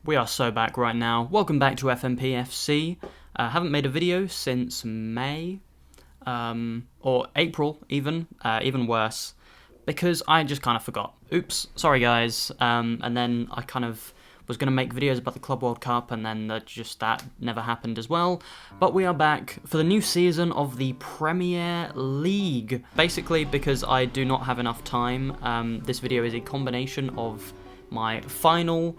We are so back right now. Welcome back to FMPFC. Haven't made a video since May, or April even worse, because I just kind of forgot. Oops, sorry guys. And then I kind of was going to make videos about the Club World Cup, and then that never happened as well. But we are back for the new season of the Premier League. Basically, because I do not have enough time, this video is a combination of my final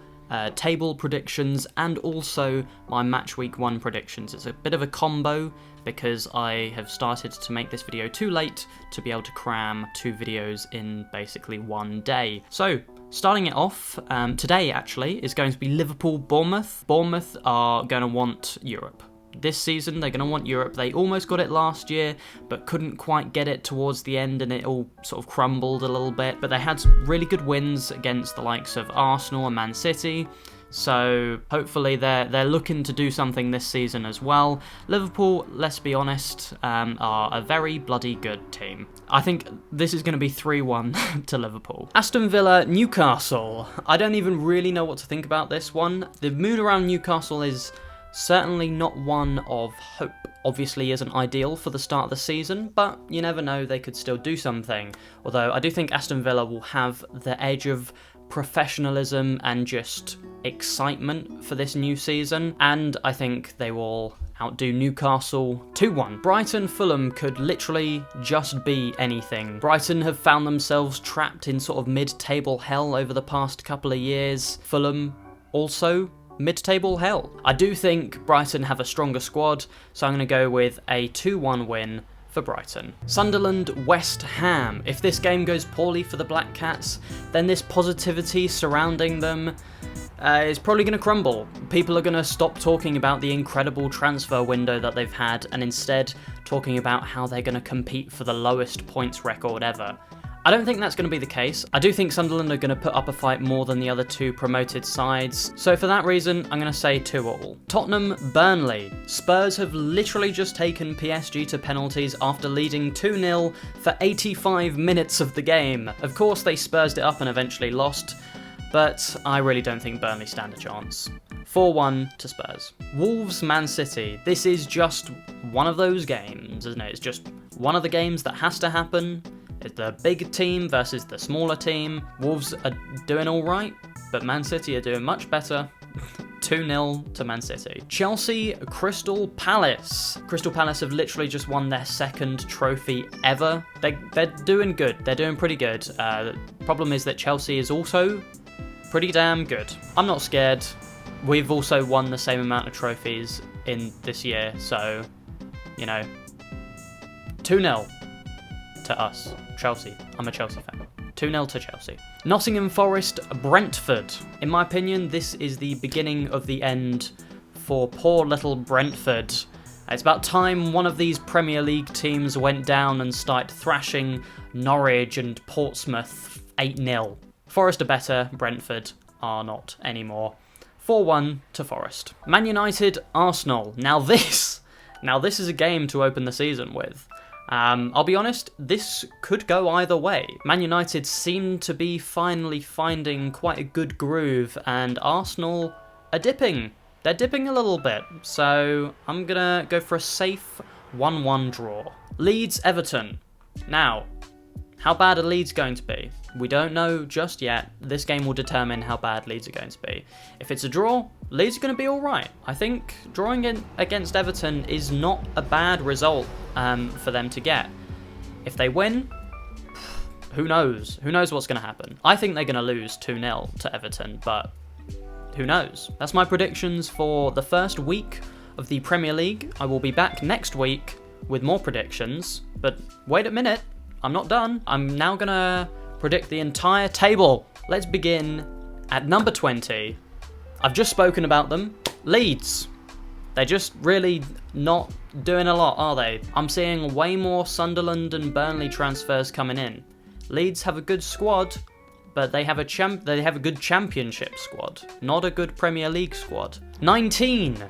table predictions and also my match week 1 predictions. It's a bit of a combo because I have started to make this video too late to be able to cram 2 videos in basically one day. So, starting it off, today actually is going to be Liverpool-Bournemouth. Bournemouth are going to want Europe. This season, they're going to want Europe. They almost got it last year, but couldn't quite get it towards the end, and it all sort of crumbled a little bit. But they had some really good wins against the likes of Arsenal and Man City, so hopefully they're looking to do something this season as well. Liverpool, let's be honest, are a very bloody good team. I think this is going to be 3-1 to Liverpool. Aston Villa, Newcastle. I don't even really know what to think about this one. The mood around Newcastle is certainly not one of hope. Obviously isn't ideal for the start of the season, but you never know, they could still do something. Although I do think Aston Villa will have the edge of professionalism and just excitement for this new season, and I think they will outdo Newcastle 2-1. Brighton, Fulham could literally just be anything. Brighton have found themselves trapped in sort of mid-table hell over the past couple of years. Fulham also mid-table hell. I do think Brighton have a stronger squad, so I'm going to go with a 2-1 win for Brighton. Sunderland, West Ham. If this game goes poorly for the Black Cats, then this positivity surrounding them is probably going to crumble. People are going to stop talking about the incredible transfer window that they've had, and instead talking about how they're going to compete for the lowest points record ever. I don't think that's going to be the case. I do think Sunderland are going to put up a fight more than the other 2 promoted sides. So for that reason, I'm going to say 2-2. Tottenham, Burnley. Spurs have literally just taken PSG to penalties after leading 2-0 for 85 minutes of the game. Of course, they Spursed it up and eventually lost, but I really don't think Burnley stand a chance. 4-1 to Spurs. Wolves, Man City. This is just one of those games, isn't it? It's just one of the games that has to happen. It's the big team versus the smaller team. Wolves are doing all right, but Man City are doing much better. 2-0 to Man City. Chelsea, Crystal Palace. Crystal Palace have literally just won their 2nd trophy ever. They're doing good. They're doing pretty good. The problem is that Chelsea is also pretty damn good. I'm not scared. We've also won the same amount of trophies in this year, so, you know, 2-0 to us. Chelsea. I'm a Chelsea fan. 2-0 to Chelsea. Nottingham Forest, Brentford. In my opinion, this is the beginning of the end for poor little Brentford. It's about time one of these Premier League teams went down and started thrashing Norwich and Portsmouth 8-0. Forest are better, Brentford are not anymore. 4-1 to Forest. Man United, Arsenal. Now this is a game to open the season with. I'll be honest, this could go either way. Man United seem to be finally finding quite a good groove, and Arsenal are dipping. They're dipping a little bit, so I'm gonna go for a safe 1-1 draw. Leeds, Everton. Now, how bad are Leeds going to be? We don't know just yet. This game will determine how bad Leeds are going to be. If it's a draw, Leeds are going to be alright. I think drawing in against Everton is not a bad result for them to get. If they win, who knows? Who knows what's going to happen? I think they're going to lose 2-0 to Everton, but who knows? That's my predictions for the first week of the Premier League. I will be back next week with more predictions, but wait a minute. I'm not done. I'm now going to predict the entire table. Let's begin at number 20. I've just spoken about them. Leeds. They're just really not doing a lot, are they? I'm seeing way more Sunderland and Burnley transfers coming in. Leeds have a good squad, but they have a good championship squad, not a good Premier League squad. 19.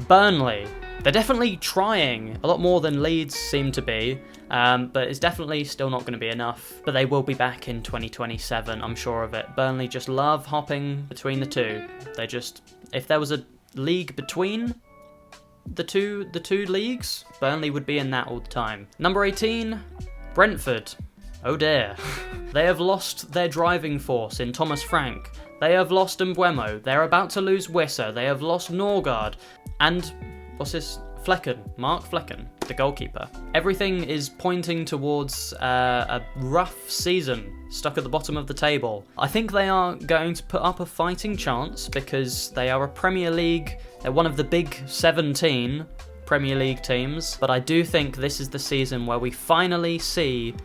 Burnley. They're definitely trying, a lot more than Leeds seem to be, but it's definitely still not going to be enough. But they will be back in 2027, I'm sure of it. Burnley just love hopping between the two. They just, if there was a league between the two leagues, Burnley would be in that all the time. Number 18, Brentford. Oh dear. They have lost their driving force in Thomas Frank. They have lost Mbeumo. They're about to lose Wissa. They have lost Norgard. And, what's this? Mark Flecken, the goalkeeper. Everything is pointing towards a rough season, stuck at the bottom of the table. I think they are going to put up a fighting chance because they are a Premier League, they're one of the big 17 Premier League teams, but I do think this is the season where we finally see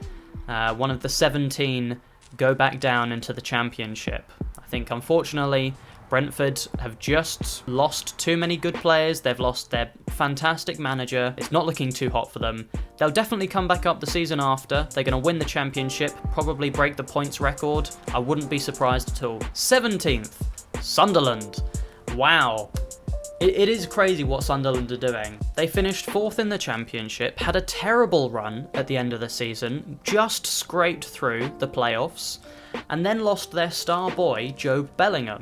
one of the 17 go back down into the Championship. I think, unfortunately, Brentford have just lost too many good players. They've lost their fantastic manager. It's not looking too hot for them. They'll definitely come back up the season after. They're going to win the Championship, probably break the points record. I wouldn't be surprised at all. 17th, Sunderland. Wow. It is crazy what Sunderland are doing. They finished 4th in the Championship, had a terrible run at the end of the season, just scraped through the playoffs, and then lost their star boy, Jobe Bellingham.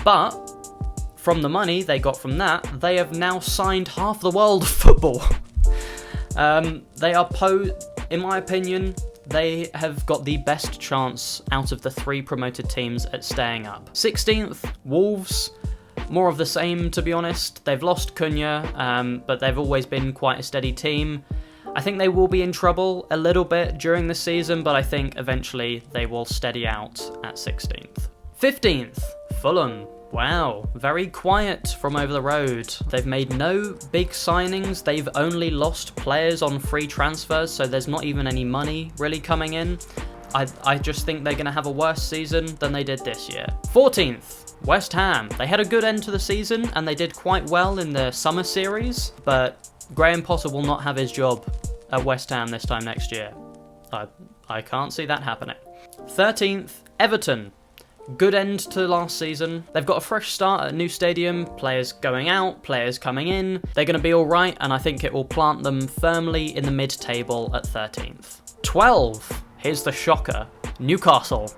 But, from the money they got from that, they have now signed half the world of football. They are in my opinion, they have got the best chance out of the 3 promoted teams at staying up. 16th, Wolves. More of the same, to be honest. They've lost Cunha, but they've always been quite a steady team. I think they will be in trouble a little bit during the season, but I think eventually they will steady out at 16th. 15th, Fulham. Wow, very quiet from over the road. They've made no big signings. They've only lost players on free transfers, so there's not even any money really coming in. I just think they're going to have a worse season than they did this year. 14th, West Ham. They had a good end to the season, and they did quite well in the summer series, but Graham Potter will not have his job at West Ham this time next year. I can't see that happening. 13th, Everton. Good end to last season. They've got a fresh start at a new stadium, players going out, players coming in. They're going to be alright, and I think it will plant them firmly in the mid-table at 13th. 12, here's the shocker, Newcastle.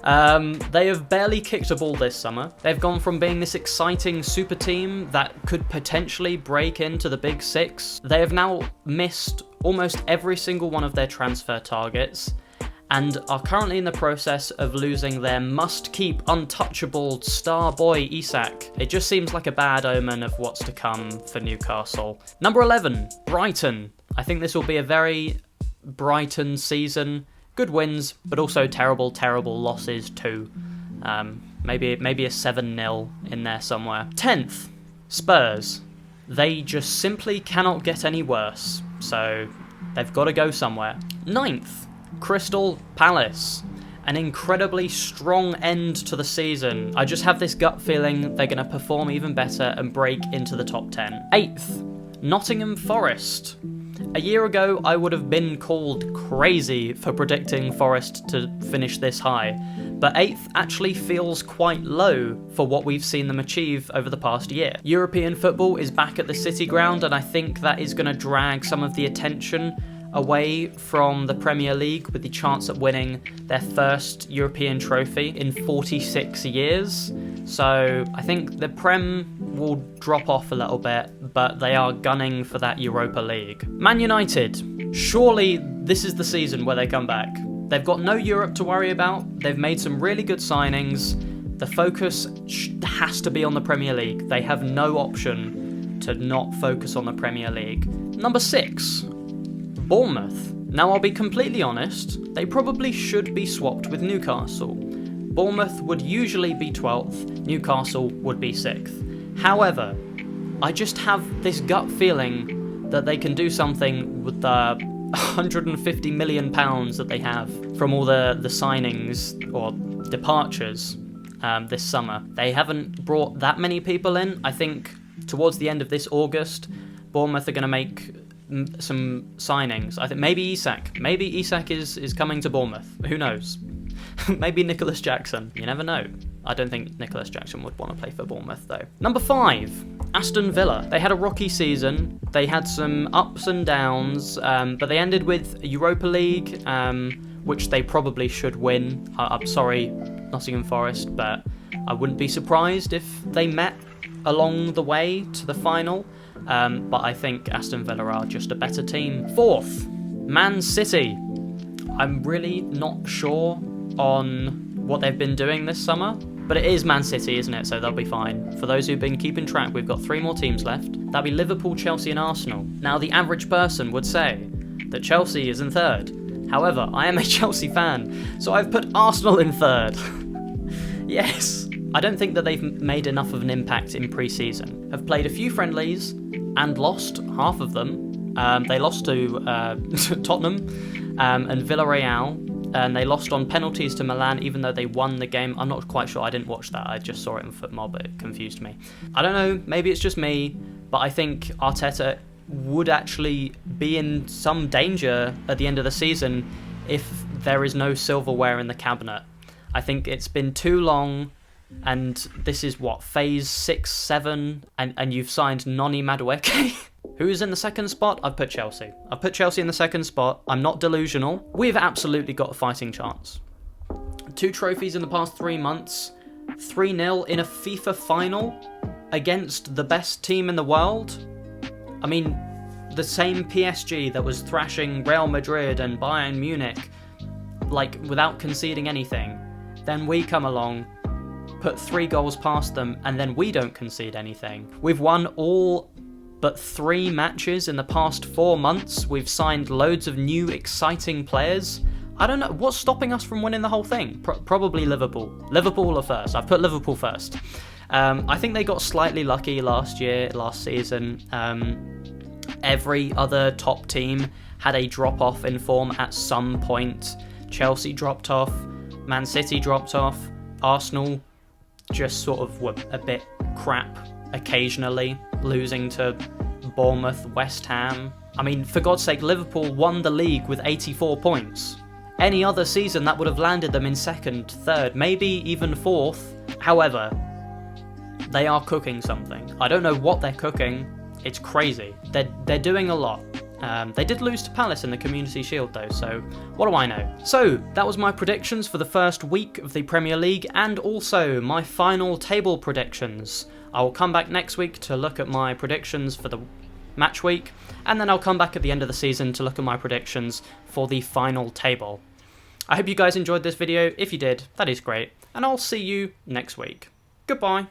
They have barely kicked a ball this summer. They've gone from being this exciting super team that could potentially break into the Big Six. They have now missed almost every single one of their transfer targets, and are currently in the process of losing their must-keep, untouchable star boy Isak. It just seems like a bad omen of what's to come for Newcastle. Number 11, Brighton. I think this will be a very Brighton season. Good wins, but also terrible, terrible losses too. Maybe a 7-0 in there somewhere. 10th, Spurs. They just simply cannot get any worse, so they've got to go somewhere. 9th, Crystal Palace. An incredibly strong end to the season. I just have this gut feeling they're going to perform even better and break into the top 10. 8th, Nottingham Forest. A year ago, I would have been called crazy for predicting Forest to finish this high, but 8th actually feels quite low for what we've seen them achieve over the past year. European football is back at the City Ground, and I think that is going to drag some of the attention away from the Premier League with the chance at winning their first European trophy in 46 years. So I think the Prem will drop off a little bit, but they are gunning for that Europa League. Man United. Surely this is the season where they come back. They've got no Europe to worry about. They've made some really good signings. The focus has to be on the Premier League. They have no option to not focus on the Premier League. Number 6. Bournemouth. Now, I'll be completely honest, they probably should be swapped with Newcastle. Bournemouth would usually be 12th, Newcastle would be 6th. However, I just have this gut feeling that they can do something with the £150 million that they have from all the signings or departures this summer. They haven't brought that many people in. I think towards the end of this August, Bournemouth are going to make some signings. I think maybe Isak. Maybe Isak is coming to Bournemouth. Who knows? Maybe Nicholas Jackson. You never know. I don't think Nicholas Jackson would want to play for Bournemouth though. Number 5, Aston Villa. They had a rocky season. They had some ups and downs, but they ended with Europa League, which they probably should win. I'm sorry, Nottingham Forest, but I wouldn't be surprised if they met along the way to the final. But I think Aston Villa are just a better team. Fourth, Man City. I'm really not sure on what they've been doing this summer, but it is Man City, isn't it? So they'll be fine. For those who've been keeping track, we've got 3 more teams left. That'll be Liverpool, Chelsea and Arsenal. Now, the average person would say that Chelsea is in third. However, I am a Chelsea fan, so I've put Arsenal in third. Yes. I don't think that they've made enough of an impact in pre-season. Have played a few friendlies and lost half of them. They lost to Tottenham and Villarreal, and they lost on penalties to Milan, even though they won the game. I'm not quite sure. I didn't watch that. I just saw it in FootMob, but it confused me. I don't know. Maybe it's just me, but I think Arteta would actually be in some danger at the end of the season if there is no silverware in the cabinet. I think it's been too long, and this is what, phase 6, 7, and you've signed Noni Madueke. Who's in the second spot? I've put Chelsea. I've put Chelsea in the second spot. I'm not delusional. We've absolutely got a fighting chance. 2 trophies in the past 3 months. 3-0 in a FIFA final against the best team in the world. I mean, the same PSG that was thrashing Real Madrid and Bayern Munich, like, without conceding anything. Then we come along, put 3 goals past them, and then we don't concede anything. We've won all but 3 matches in the past 4 months. We've signed loads of new exciting players. I don't know, what's stopping us from winning the whole thing? Probably Liverpool. Liverpool are first. I've put Liverpool first. I think they got slightly lucky last season. Every other top team had a drop-off in form at some point. Chelsea dropped off, Man City dropped off, Arsenal just sort of were a bit crap occasionally, losing to Bournemouth, West Ham. I mean, for God's sake, Liverpool won the league with 84 points. Any other season that would have landed them in second, third, maybe even fourth. However, they are cooking something. I don't know what they're cooking. It's crazy. They're doing a lot. They did lose to Palace in the Community Shield though, so what do I know? So, that was my predictions for the first week of the Premier League, and also my final table predictions. I will come back next week to look at my predictions for the match week, and then I'll come back at the end of the season to look at my predictions for the final table. I hope you guys enjoyed this video. If you did, that is great, and I'll see you next week. Goodbye.